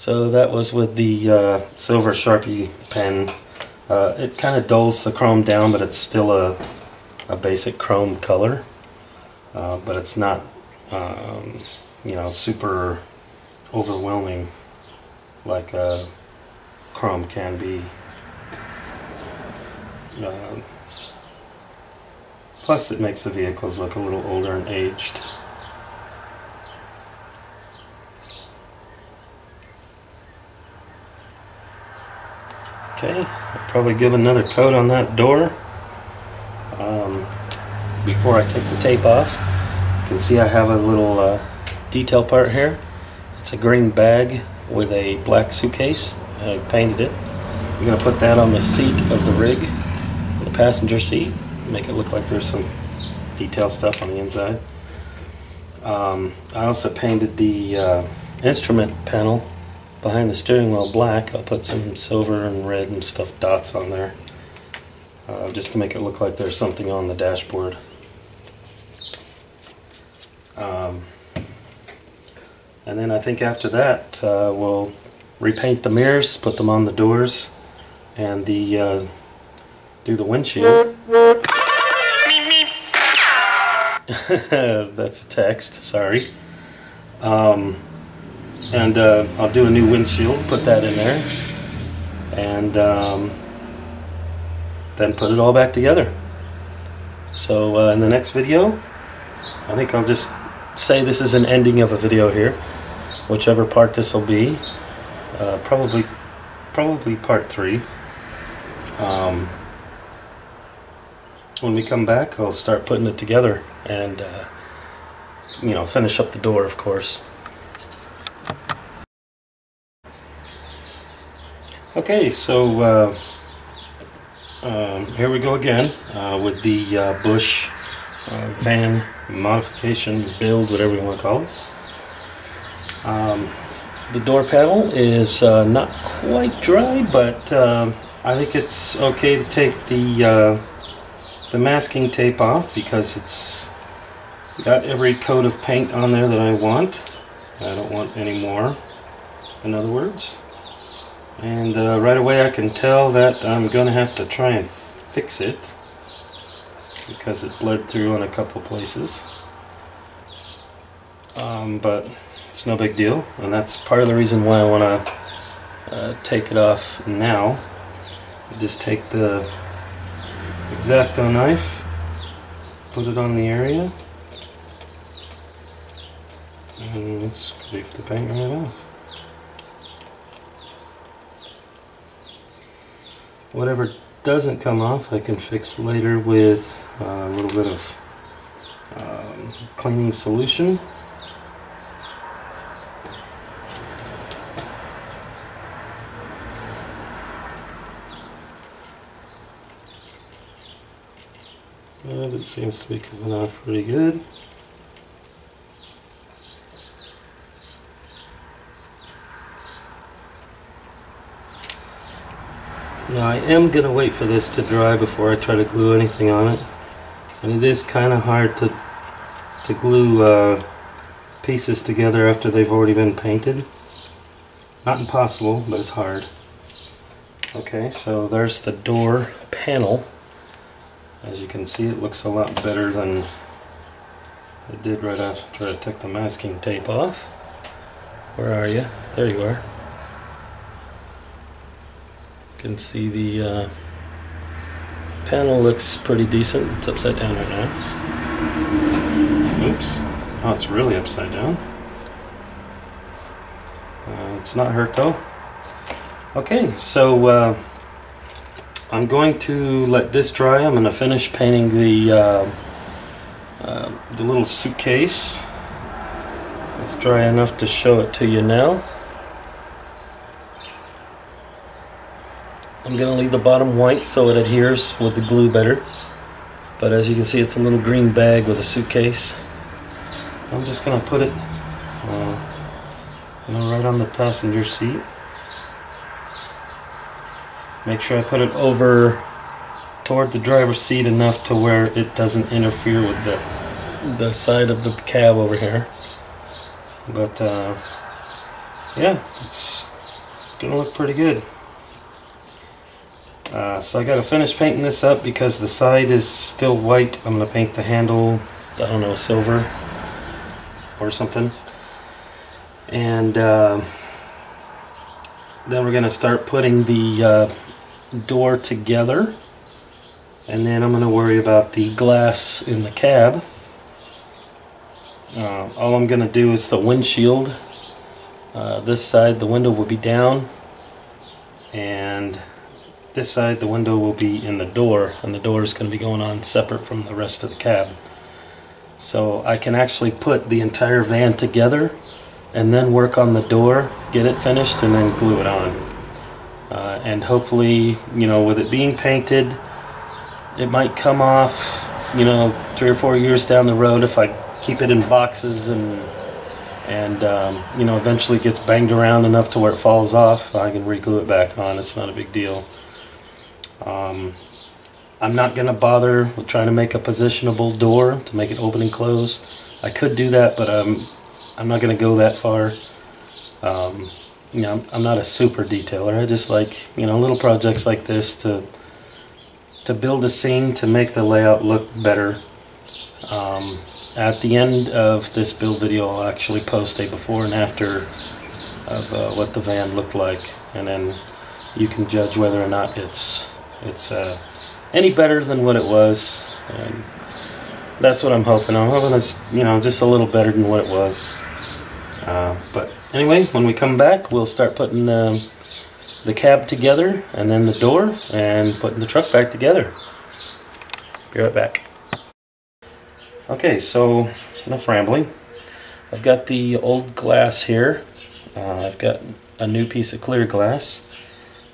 So that was with the silver Sharpie pen. It kind of dulls the chrome down, but it's still a basic chrome color. But it's not, you know, super overwhelming like chrome can be. Plus it makes the vehicles look a little older and aged. Okay, I'll probably give another coat on that door before I take the tape off. You can see I have a little detail part here. It's a green bag with a black suitcase. I painted it. I'm going to put that on the seat of the rig, the passenger seat, make it look like there's some detail stuff on the inside. I also painted the instrument panel behind the steering wheel black. I'll put some silver and red and stuff dots on there just to make it look like there's something on the dashboard. And then I think after that we'll repaint the mirrors, put them on the doors, and do the windshield. That's a text, sorry. And I'll do a new windshield, put that in there, and then put it all back together. So in the next video, I think I'll just say this is an ending of a video here, whichever part this will be. Probably part 3. When we come back, I'll start putting it together and you know, finish up the door, of course. Okay, so here we go again with the Busch van modification build, whatever you want to call it. The door panel is not quite dry, but I think it's okay to take the masking tape off because it's got every coat of paint on there that I want. I don't want any more, in other words. And right away I can tell that I'm going to have to try and fix it because it bled through in a couple places. But it's no big deal, and that's part of the reason why I want to take it off now. Just take the X-Acto knife, put it on the area, and scrape the paint right off. Whatever doesn't come off I can fix later with a little bit of cleaning solution. And it seems to be coming off pretty good. Now I am going to wait for this to dry before I try to glue anything on it. And it is kind of hard to glue pieces together after they've already been painted. Not impossible, but it's hard. Okay, so there's the door panel. As you can see, it looks a lot better than it did right after I took the masking tape off. Where are you? There you are. You can see the panel looks pretty decent. It's upside down right now. Oops. Oh, it's really upside down. It's not hurt though. Okay, so I'm going to let this dry. I'm going to finish painting the little suitcase. It's dry enough to show it to you now. I'm going to leave the bottom white so it adheres with the glue better. But as you can see, it's a little green bag with a suitcase. I'm just going to put it right on the passenger seat. Make sure I put it over toward the driver's seat enough to where it doesn't interfere with the side of the cab over here. But yeah, it's gonna look pretty good. So I gotta finish painting this up because the side is still white. I'm gonna paint the handle, I don't know, silver or something. And then we're gonna start putting the door together. And then I'm gonna worry about the glass in the cab. All I'm gonna do is the windshield. This side the window will be down, and this side the window will be in the door, and the door is going to be going on separate from the rest of the cab. So I can actually put the entire van together and then work on the door, get it finished, and then glue it on. And hopefully, you know, with it being painted, it might come off, you know, 3 or 4 years down the road if I keep it in boxes and you know, eventually gets banged around enough to where it falls off. I can re-glue it back on. It's not a big deal. I'm not going to bother with trying to make a positionable door to make it open and close. I could do that, but I'm not going to go that far. You know, I'm not a super detailer. I just like, you know, little projects like this to build a scene to make the layout look better. At the end of this build video, I'll actually post a before and after of what the van looked like, and then you can judge whether or not it's any better than what it was. And that's what I'm hoping. I'm hoping it's, you know, just a little better than what it was. But anyway, when we come back, we'll start putting the cab together, and then the door, and putting the truck back together. Be right back. Okay, so enough rambling. I've got the old glass here. I've got a new piece of clear glass.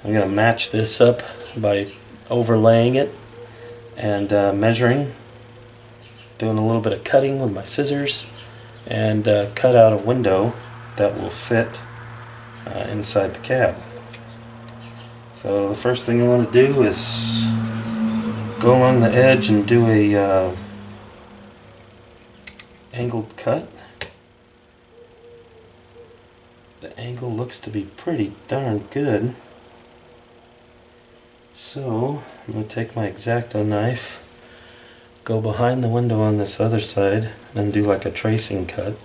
I'm going to match this up by overlaying it and measuring, doing a little bit of cutting with my scissors, and cut out a window that will fit inside the cab. So the first thing I want to do is go along the edge and do a angled cut. The angle looks to be pretty darn good. So I'm going to take my X-Acto knife, go behind the window on this other side, and do like a tracing cut.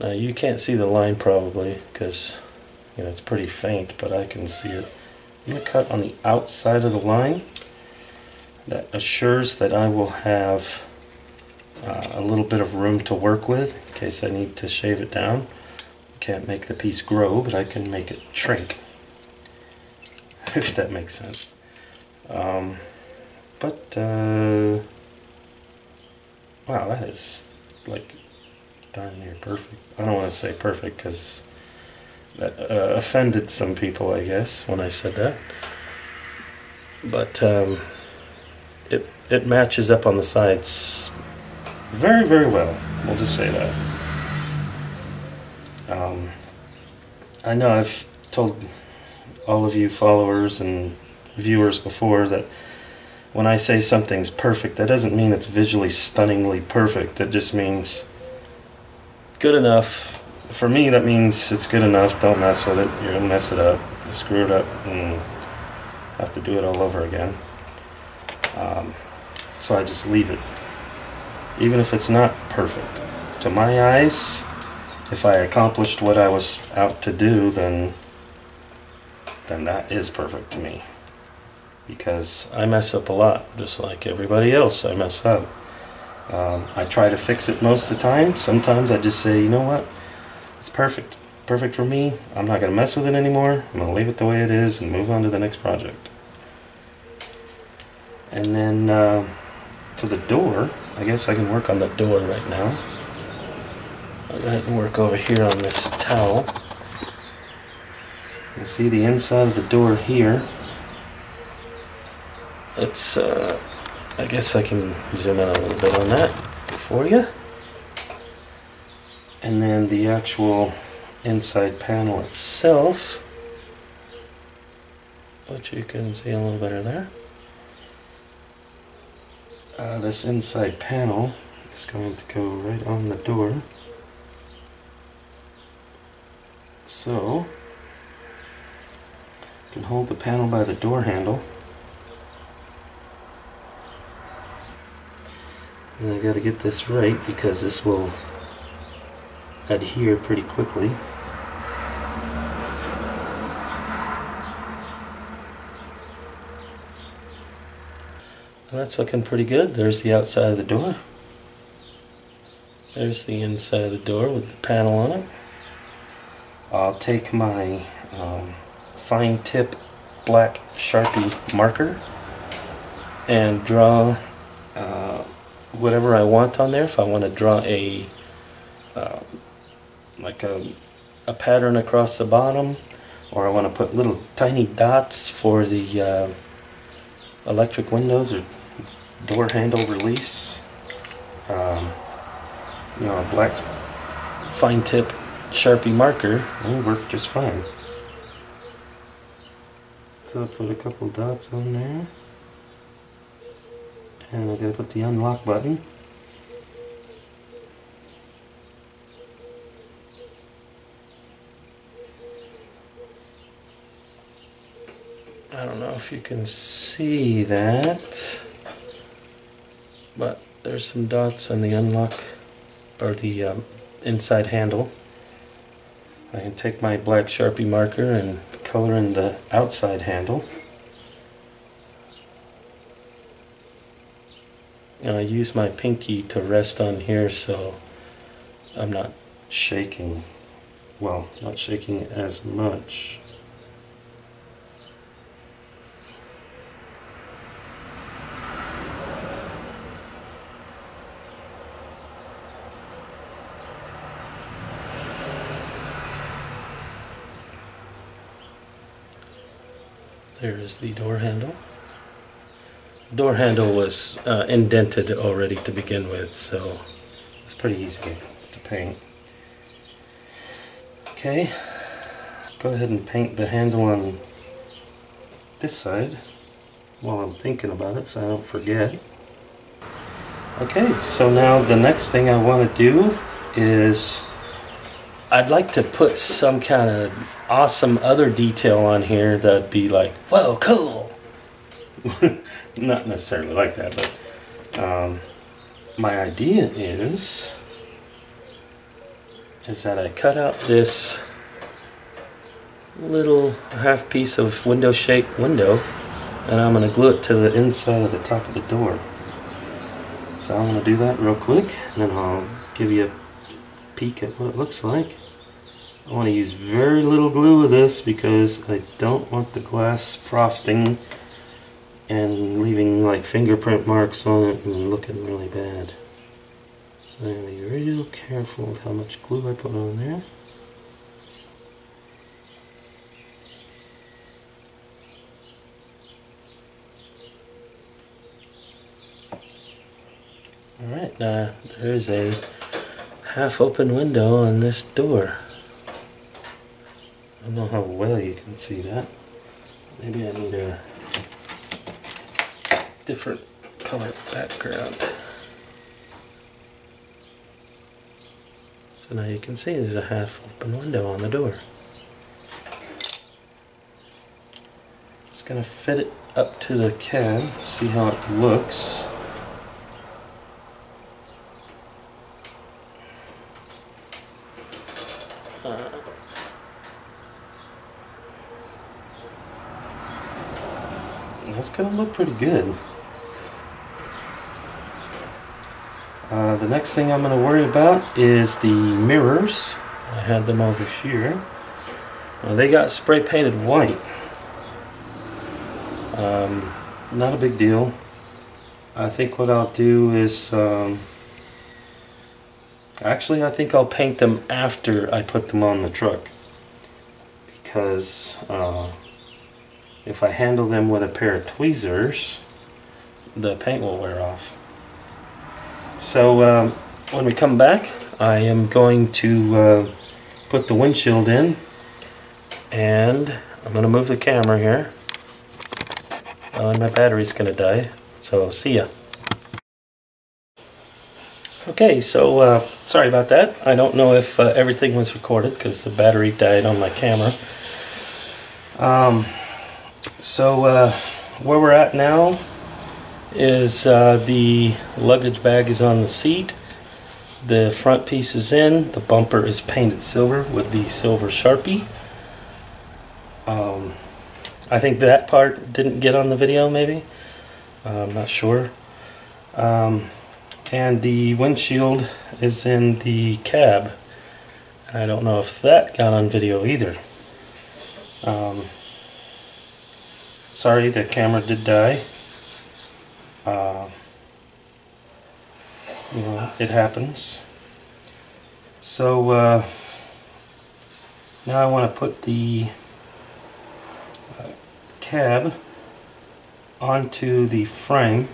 Now you can't see the line probably because, you know, it's pretty faint, but I can see it. I'm going to cut on the outside of the line. That assures that I will have a little bit of room to work with in case I need to shave it down. Can't make the piece grow, but I can make it shrink, if that makes sense. Wow, that is like darn near perfect. I don't want to say perfect because that offended some people, I guess, when I said that. But it matches up on the sides very, very well. We'll just say that. I know I've told all of you followers and viewers before that when I say something's perfect, that doesn't mean it's visually stunningly perfect. It just means good enough. For me, that means it's good enough. Don't mess with it. You're going to mess it up. You screw it up and have to do it all over again. So I just leave it. Even if it's not perfect. To my eyes, if I accomplished what I was out to do, then that is perfect to me. Because I mess up a lot, just like everybody else. I mess up. I try to fix it most of the time. Sometimes I just say, you know what? It's perfect. Perfect for me. I'm not going to mess with it anymore. I'm going to leave it the way it is and move on to the next project. And then to the door, I guess I can work on the door right now. I'll go ahead and work over here on this towel. You see the inside of the door here. It's, I guess I can zoom in a little bit on that for you. And then the actual inside panel itself, which you can see a little better there. This inside panel is going to go right on the door. So, you can hold the panel by the door handle. And I gotta get this right because this will adhere pretty quickly. Well, that's looking pretty good. There's the outside of the door. There's the inside of the door with the panel on it. I'll take my fine tip black Sharpie marker and draw whatever I want on there. If I want to draw a like a pattern across the bottom, or I want to put little tiny dots for the electric windows or door handle release, you know, a black fine tip Sharpie marker will work just fine. So I'll put a couple dots on there, and I gotta put the unlock button. I don't know if you can see that, but there's some dots on the unlock, or the inside handle. I can take my black Sharpie marker and color in the outside handle. And I use my pinky to rest on here so I'm not shaking, well, not shaking as much. There is the door handle. The door handle was indented already to begin with, so it's pretty easy to paint. Okay, go ahead and paint the handle on this side while I'm thinking about it so I don't forget. Okay, so now the next thing I want to do is I'd like to put some kind of awesome other detail on here that'd be like, whoa, cool. Not necessarily like that, but my idea is that I cut out this little half piece of window-shaped window, and I'm going to glue it to the inside of the top of the door. So I'm going to do that real quick, and then I'll give you a peek at what it looks like. I want to use very little glue with this because I don't want the glass frosting and leaving like fingerprint marks on it and looking really bad. So I'm going to be real careful with how much glue I put on there. Alright, now there's a half open window on this door. I don't know how well you can see that. Maybe I need a different color background. So now you can see there's a half open window on the door. Just gonna fit it up to the cab, see how it looks. That's going to look pretty good. The next thing I'm going to worry about is the mirrors. I had them over here. They got spray painted white. Not a big deal. I think what I'll do is actually I think I'll paint them after I put them on the truck, because if I handle them with a pair of tweezers, the paint will wear off. So when we come back, I am going to put the windshield in, and I'm going to move the camera here. And my battery's going to die, so see ya. Okay, so sorry about that. I don't know if everything was recorded because the battery died on my camera. So where we're at now is the luggage bag is on the seat. The front piece is in. The bumper is painted silver with the silver Sharpie. I think that part didn't get on the video, maybe. I'm not sure. And the windshield is in the cab. And I don't know if that got on video either. Sorry, the camera did die. You know, it happens. So now I want to put the cab onto the frame.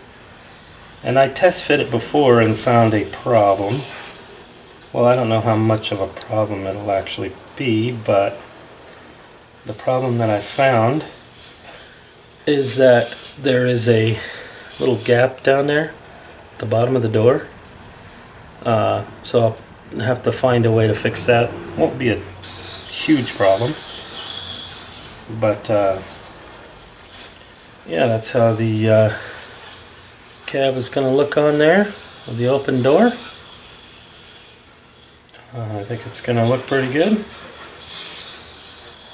And I test fit it before and found a problem. Well, I don't know how much of a problem it'll actually be, but the problem that I found is that there is a little gap down there at the bottom of the door. So I'll have to find a way to fix that. Won't be a huge problem, but yeah, that's how the cab is going to look on there with the open door. I think it's going to look pretty good.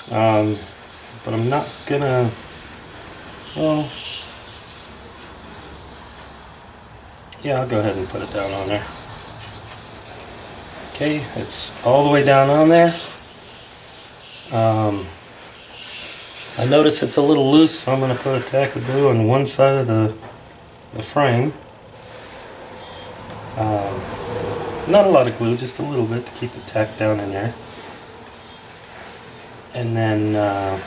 But I'm not gonna, well, yeah, I'll go ahead and put it down on there. Okay, it's all the way down on there. I notice it's a little loose, so I'm going to put a tack of glue on one side of the frame. Not a lot of glue, just a little bit to keep it tacked down in there. And then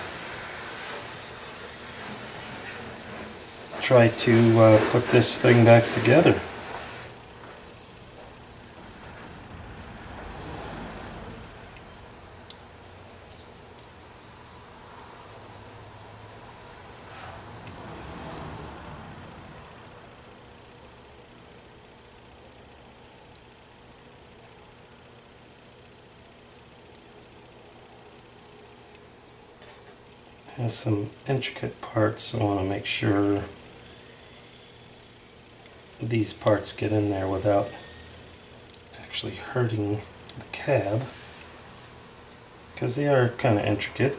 try to put this thing back together. Has some intricate parts, so I want to make sure these parts get in there without actually hurting the cab, because they are kind of intricate.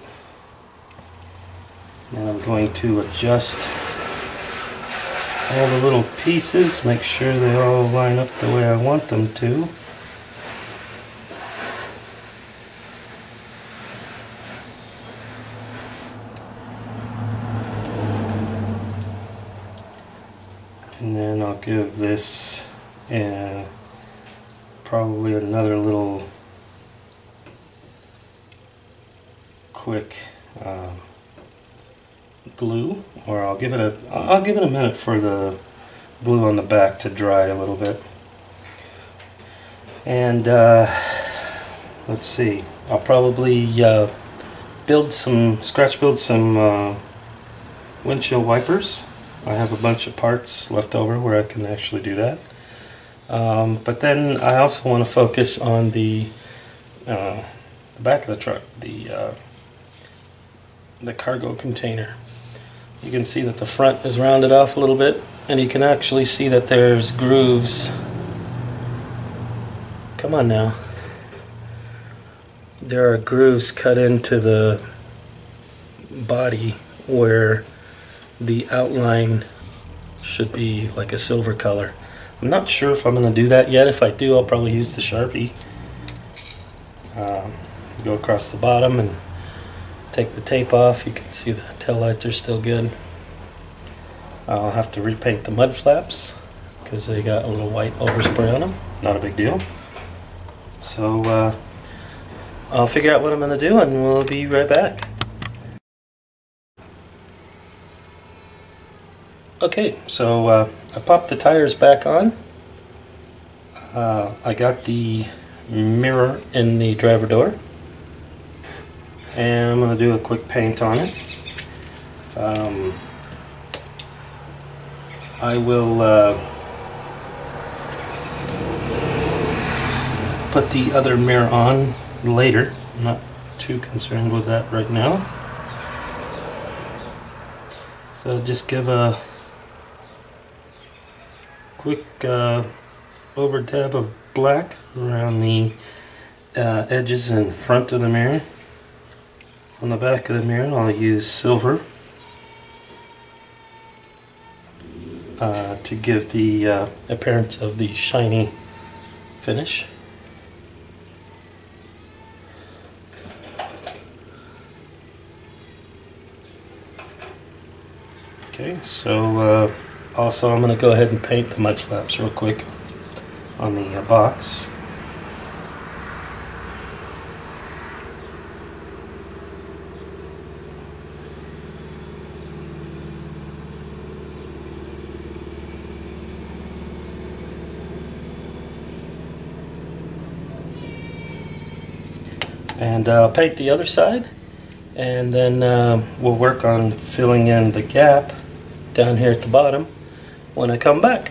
And I'm going to adjust all the little pieces, make sure they all line up the way I want them to. And then I'll give this probably another little quick glue, or I'll give it a minute for the glue on the back to dry a little bit. And let's see, I'll probably scratch build some windshield wipers. I have a bunch of parts left over where I can actually do that. But then I also want to focus on the back of the truck, the cargo container. You can see that the front is rounded off a little bit, and you can actually see that there's grooves. Come on now. There are grooves cut into the body where the outline should be like a silver color. I'm not sure if I'm going to do that yet. If I do, I'll probably use the Sharpie. Go across the bottom and take the tape off. You can see the taillights are still good. I'll have to repaint the mud flaps because they got a little white overspray on them. Not a big deal. So I'll figure out what I'm going to do and we'll be right back. Okay, so I popped the tires back on. I got the mirror in the driver door, and I'm going to do a quick paint on it. I will put the other mirror on later. I'm not too concerned with that right now. So just give a quick over dab of black around the edges and front of the mirror. On the back of the mirror I'll use silver to give the appearance of the shiny finish. Okay, so also I'm going to go ahead and paint the mud flaps real quick on the box. And I'll paint the other side, and then we'll work on filling in the gap down here at the bottom when I come back.